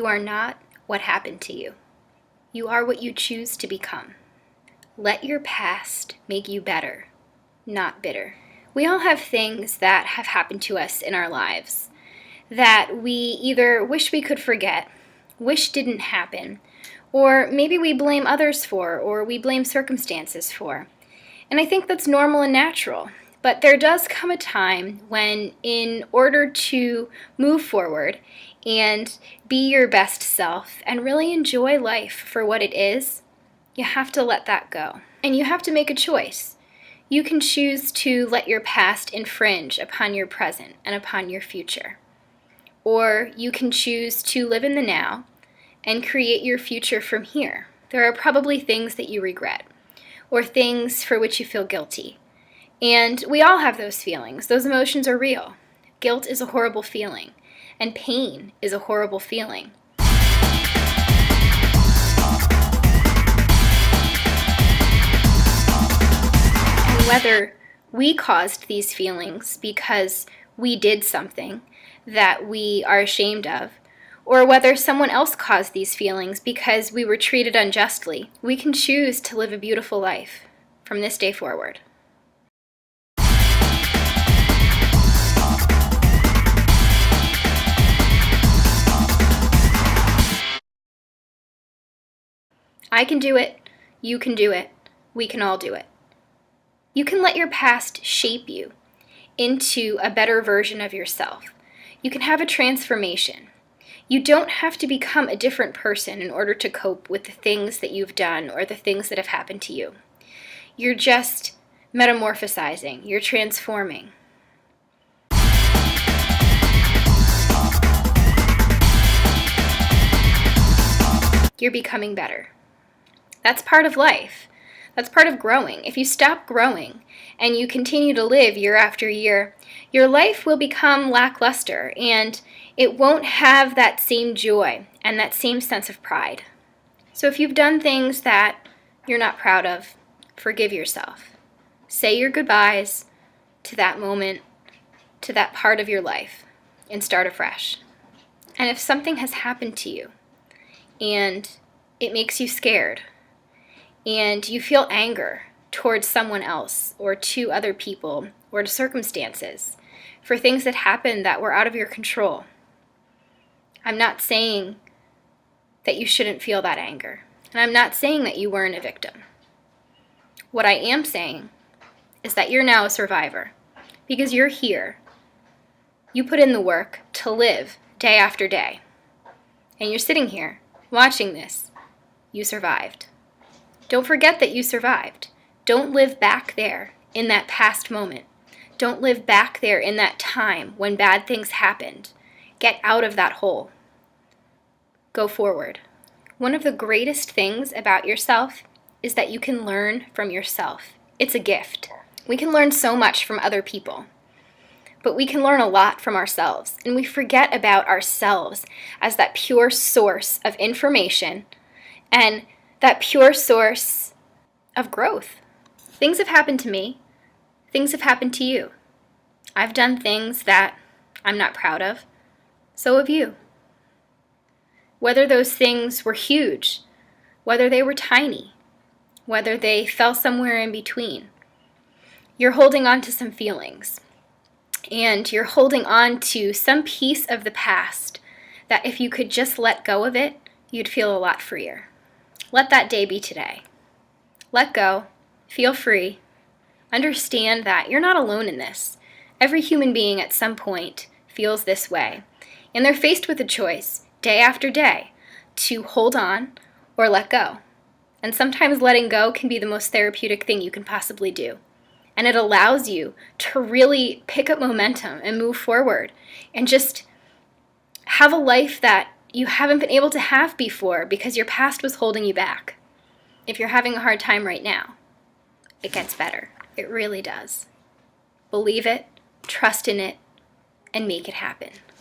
You are not what happened to you. You are what you choose to become. Let your past make you better, not bitter. We all have things that have happened to us in our lives that we either wish we could forget, wish didn't happen, or maybe we blame others for, or we blame circumstances for. And I think that's normal and natural. But there does come a time when, in order to move forward and be your best self and really enjoy life for what it is, you have to let that go. And you have to make a choice. You can choose to let your past infringe upon your present and upon your future. Or you can choose to live in the now and create your future from here. There are probably things that you regret, or things for which you feel guilty. And we all have those feelings. Those emotions are real. Guilt is a horrible feeling, and pain is a horrible feeling. And whether we caused these feelings because we did something that we are ashamed of, or whether someone else caused these feelings because we were treated unjustly, we can choose to live a beautiful life from this day forward. I can do it, you can do it, we can all do it. You can let your past shape you into a better version of yourself. You can have a transformation. You don't have to become a different person in order to cope with the things that you've done or the things that have happened to you. You're just metamorphosizing, you're transforming. You're becoming better. That's part of life. That's part of growing. If you stop growing and you continue to live year after year, your life will become lackluster and it won't have that same joy and that same sense of pride. So if you've done things that you're not proud of, forgive yourself. Say your goodbyes to that moment, to that part of your life, and start afresh. And if something has happened to you and it makes you scared, and you feel anger towards someone else or to other people or to circumstances for things that happened that were out of your control, I'm not saying that you shouldn't feel that anger. And I'm not saying that you weren't a victim. What I am saying is that you're now a survivor because you're here. You put in the work to live day after day. And you're sitting here watching this. You survived. Don't forget that you survived. Don't live back there in that past moment. Don't live back there in that time when bad things happened. Get out of that hole. Go forward. One of the greatest things about yourself is that you can learn from yourself. It's a gift. We can learn so much from other people, but we can learn a lot from ourselves, and we forget about ourselves as that pure source of information and that pure source of growth. Things have happened to me. Things have happened to you. I've done things that I'm not proud of. So have you. Whether those things were huge, whether they were tiny, whether they fell somewhere in between, you're holding on to some feelings. And you're holding on to some piece of the past that if you could just let go of it, you'd feel a lot freer. Let that day be today. Let go. Feel free. Understand that you're not alone in this. Every human being at some point feels this way. And they're faced with a choice, day after day, to hold on or let go. And sometimes letting go can be the most therapeutic thing you can possibly do. And it allows you to really pick up momentum and move forward and just have a life that you haven't been able to have before because your past was holding you back. If you're having a hard time right now, it gets better. It really does. Believe it, trust in it, and make it happen.